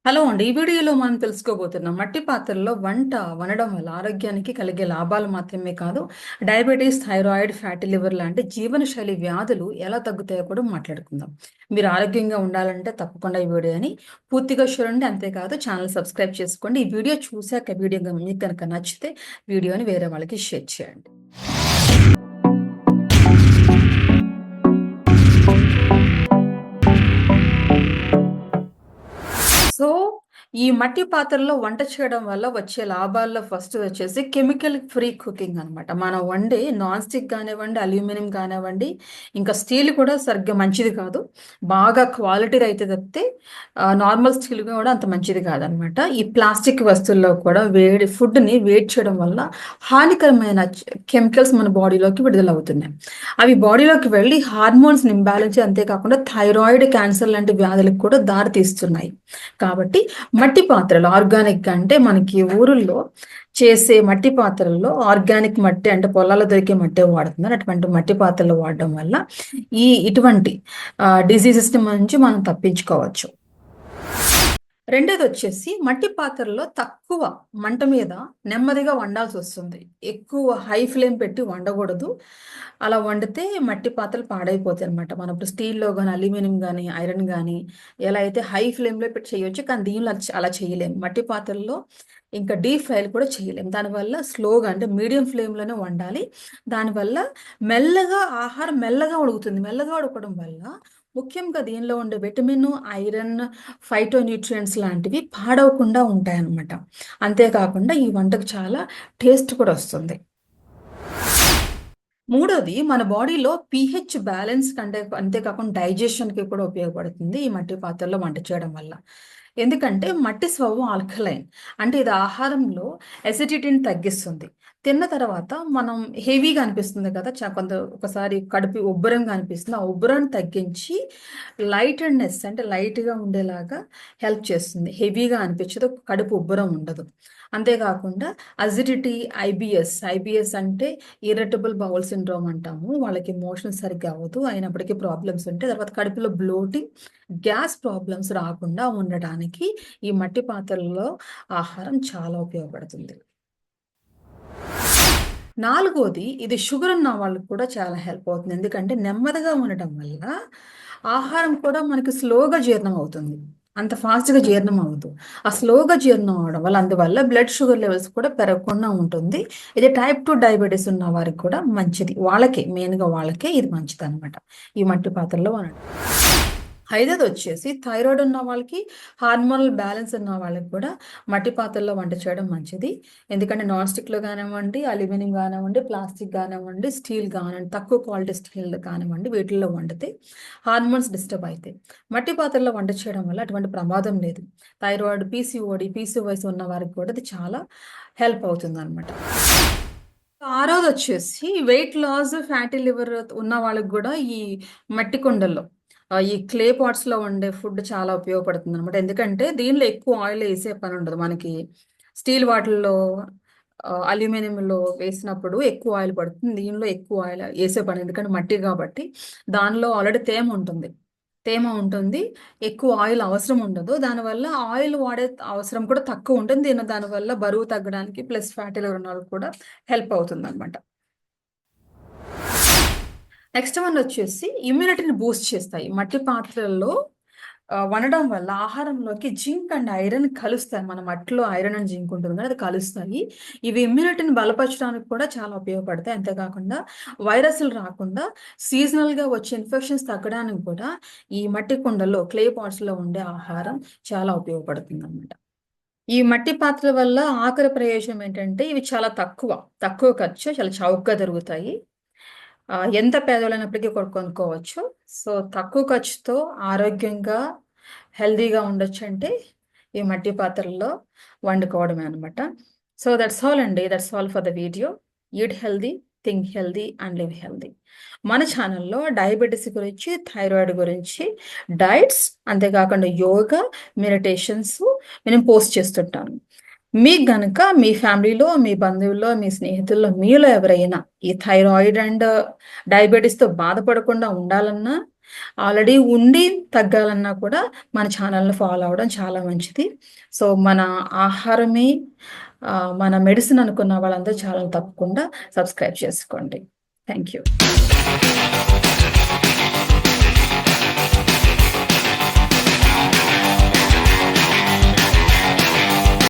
Hello అండి. ఈ వీడియోలో మనం తెలుసుకోబోతున్నాం. మట్టి పాత్రల్లో వంట వండడం వల్ల ఆరోగ్యానికి కలిగే లాభాలు మాత్రమే కాదు, డయాబెటీస్, థైరాయిడ్, ఫ్యాటీ లివర్ లాంటి జీవనశైలి వ్యాధులు ఎలా తగ్గుతాయో కూడా మాట్లాడుకుందాం. మీరు ఆరోగ్యంగా ఉండాలంటే తప్పకుండా ఈ వీడియోని పూర్తిగా చూడండి. అంతేకాదు ఛానల్ సబ్స్క్రైబ్ చేసుకోండి. ఈ వీడియో చూశాక మీకు కనుక నచ్చితే వీడియోని వేరే వాళ్ళకి షేర్ చేయండి. సో, ఈ మట్టి పాత్రలో వంట చేయడం వల్ల వచ్చే లాభాల్లో ఫస్ట్ వచ్చేసి కెమికల్ ఫ్రీ కుకింగ్ అనమాట. మనం వండే నాన్ స్టిక్ గానివ్వండి, అల్యూమినియం గానివ్వండి, ఇంకా స్టీల్ కూడా సరిగ్గా మంచిది కాదు. బాగా క్వాలిటీది అయితే తప్పితే నార్మల్ స్టీల్ కూడా అంత మంచిది కాదనమాట. ఈ ప్లాస్టిక్ వస్తువుల్లో కూడా ఫుడ్‌ని వేడి చేయడం వల్ల హానికరమైన కెమికల్స్ మన బాడీలోకి విడుదలవుతున్నాయి. అవి బాడీలోకి వెళ్ళి హార్మోన్స్‌ని ఇంబాలెన్స్ అంతేకాకుండా థైరాయిడ్, క్యాన్సర్ లాంటి వ్యాధులకు కూడా దారి తీస్తున్నాయి. కాబట్టి మట్టి పాత్రలు ఆర్గానిక్ అంటే మనకి ఊరుల్లో చేసే మట్టి పాత్రల్లో ఆర్గానిక్ మట్టి అంటే పొలాల్లో దొరికే మట్టే వాడుతున్నారు. అటువంటి మట్టి పాత్రలు వాడడం వల్ల ఇటువంటి డిసీజెస్ నుంచి మనం తప్పించుకోవచ్చు. రెండోదొచ్చేసి మట్టి పాత్రలో తక్కువ మంట మీద నెమ్మదిగా వండాల్సొస్తుంది. ఎక్కువ హై ఫ్లేమ్ పెట్టి వండకూడదు. అలా వండితే మట్టి పాత్రలు పాడైపోతాయనమాట. మనం ఇప్పుడు స్టీల్‌లో గాని, అల్యూమినియం గాని, ఐరన్ గాని ఎలా అయితే హై ఫ్లేమ్‌లో పెట్టి చేయొచ్చు. కానీ దీనిలో అలా చేయలేము. మట్టి పాత్రల్లో ఇంకా డీప్ ఫ్రైలు కూడా చేయలేము. దానివల్ల స్లోగా అంటే మీడియం ఫ్లేమ్‌లోనే వండాలి. దానివల్ల ఆహారం మెల్లగా ఉడుకుతుంది. మెల్లగా ఉడకడం వల్ల ముఖ్యంగా దీనిలో ఉండే విటమిన్, ఐరన్, ఫైటో న్యూట్రియంట్స్ లాంటివి పాడవకుండా ఉంటాయన్నమాట. అంతేకాకుండా ఈ వంటకు చాలా టేస్ట్ కూడా వస్తుంది. మూడోది మన బాడీలో పీహెచ్ బ్యాలెన్స్ అంతేకాకుండా డైజెషన్‌కి కూడా ఉపయోగపడుతుంది ఈ మట్టి పాత్రలో వంట చేయడం వల్ల. ఎందుకంటే మట్టి స్వభావం ఆల్కలైన్. అంటే ఇది ఆహారంలో అసిడిటీని తగ్గిస్తుంది. తిన్న తర్వాత మనం హెవీగా అనిపిస్తుంది కదా! ఒకసారి కడుపు ఉబ్బరంగా అనిపిస్తుంది. ఆ ఉబ్బరాన్ని తగ్గించి లైటెడ్‌నెస్ అంటే లైట్‌గా ఉండేలాగా హెల్ప్ చేస్తుంది. హెవీగా అనిపించదు. కడుపు ఉబ్బరం ఉండదు. అంతేకాకుండా అసిడిటీ, ఐబీఎస్ అంటే ఇర్రిటబుల్ బౌల్ సిండ్రోమ్ అంటాము. వాళ్ళకి మోషన్ సరిగ్గా అవ్వదు. అయినప్పటికీ ప్రాబ్లమ్స్ ఉంటాయి. తర్వాత కడుపులో బ్లోటింగ్, గ్యాస్ ప్రాబ్లమ్స్ రాకుండా ఉండటానికి ఈ మట్టి పాత్రల్లో ఆహారం చాలా ఉపయోగపడుతుంది. నాలుగోది ఇది షుగర్ ఉన్న వాళ్ళకి కూడా చాలా హెల్ప్ అవుతుంది. ఎందుకంటే నెమ్మదిగా ఉండటం వల్ల ఆహారం కూడా మనకి స్లోగా జీర్ణం అవుతుంది. అంత ఫాస్ట్‌గా జీర్ణం అవ్వదు. ఆ స్లోగా జీర్ణం అవ్వడం వల్ల అందువల్ల బ్లడ్ షుగర్ లెవెల్స్ కూడా పెరగకుండా ఉంటుంది. ఇది టైప్ 2 డయాబెటిస్ ఉన్న వారికి కూడా మంచిది. మెయిన్‌గా వాళ్ళకే ఇది మంచిదనమాట. ఈ మట్టి పాత్రలో వండడం. ఐదోదొచ్చేసి థైరాయిడ్ ఉన్న వాళ్ళకి, హార్మోనల్ బ్యాలెన్స్ ఉన్న వాళ్ళకి కూడా మట్టి పాత్రల్లో వంట చేయడం మంచిది. ఎందుకంటే నాన్ స్టిక్‌లో గానివ్వండి, అల్యూమినియం గానివ్వండి, ప్లాస్టిక్ గానివ్వండి, స్టీల్ గానివ్వండి, తక్కువ క్వాలిటీ స్టీల్ కానివ్వండి, వీటిల్లో వండితే హార్మోన్స్ డిస్టర్బ్ అయితాయి. మట్టి పాత్రలో వంట చేయడం వల్ల అటువంటి ప్రమాదం లేదు. థైరాయిడ్, పీసీఓఎస్ ఉన్న వారికి కూడా ఇది చాలా హెల్ప్ అవుతుందనమాట. ఆరోదొచ్చేసి వెయిట్ లాస్, ఫ్యాటీ లివర్ ఉన్న వాళ్ళకి గూడా ఈ మట్టి కుండల్లో ఈ క్లే పాట్స్‌లో వండే ఫుడ్ చాలా ఉపయోగపడుతుందనమాట. ఎందుకంటే దీనిలో ఎక్కువ ఆయిల్ ఏసే పనుండదు. మనకి స్టీల్ వాటిల్లో అల్యూమినియంలో వేసినప్పుడు ఎక్కువ ఆయిల్ పడుతుంది. దీనిలో ఎక్కువ ఆయిల్ ఏసే పని ఎందుకంటే మట్టి గాబట్టి దానిలో ఆల్రెడీ తేమ ఉంటుంది. ఎక్కువ ఆయిల్ అవసరం ఉండదు. దానివల్ల ఆయిల్ వాడే అవసరం కూడా తక్కువుంటుంది. దానివల్ల బరువు తగ్గడానికి ప్లస్ ఫ్యాటీ లివర్ ఉన్నోళ్ళకి కూడా హెల్ప్ అవుతుందనమాట. నెక్స్ట్ వన్ వచ్చేసి ఇమ్యూనిటీని బూస్ట్ చేస్తాయి. మట్టి పాత్రల్లో వండడం వల్ల ఆహారంలోకి జింక్ అండ్ ఐరన్ కలుస్తాయి. మన మట్టిలో ఐరన్ అండ్ జింక్ ఉంటుంది కదా! అది కలుస్తాయి. ఇవి ఇమ్యూనిటీని బలపరచడానికి కూడా చాలా ఉపయోగపడతాయి. అంతేకాకుండా వైరస్‌లు రాకుండా సీజనల్‌గా వచ్చే ఇన్ఫెక్షన్స్ తగ్గడానికి కూడా ఈ మట్టి కుండల్లో క్లే పాట్స్‌లో ఉండే ఆహారం చాలా ఉపయోగపడుతుందనమాట. ఈ మట్టి పాత్రల వల్ల ఆఖరి ప్రయోజనం ఏంటంటే ఇవి చాలా తక్కువ ఖర్చు, చాలా చౌకగా దొరుకుతాయి. ఎంత పేదోళ్ళైనప్పటికీ కొనుక్కోవచ్చు. సో, తక్కువ ఖర్చుతో ఆరోగ్యంగా, హెల్తీగా ఉండొచ్చంటే ఈ మట్టి పాత్రల్లో వండుకోవడమే అనమాట. సో, దట్స్ ఆల్ అండి. That's all for the video. Eat healthy, think healthy and live healthy. మన ఛానల్‌లో డయాబెటిస్ గురించి, థైరాయిడ్ గురించి, డైట్స్ అంతేకాకుండా యోగా, మెడిటేషన్స్ నేను పోస్ట్ చేస్తుంటాను. మీకు గనక మీ ఫ్యామిలీలో, మీ బంధువుల్లో, మీ స్నేహితుల్లో మీలో ఎవరైనా ఈ థైరాయిడ్ అండ్ డయాబెటిస్‌తో బాధపడకుండా ఉండాలన్నా, ఆల్రెడీ ఉండి తగ్గాలన్నా కూడా మన ఛానల్ని ఫాలో అవ్వడం చాలా మంచిది. సో మన ఆహారమే మన మెడిసిన్ అనుకున్న వాళ్ళందరూ ఛానల్ తప్పకుండా సబ్స్క్రైబ్ చేసుకోండి. Thank you.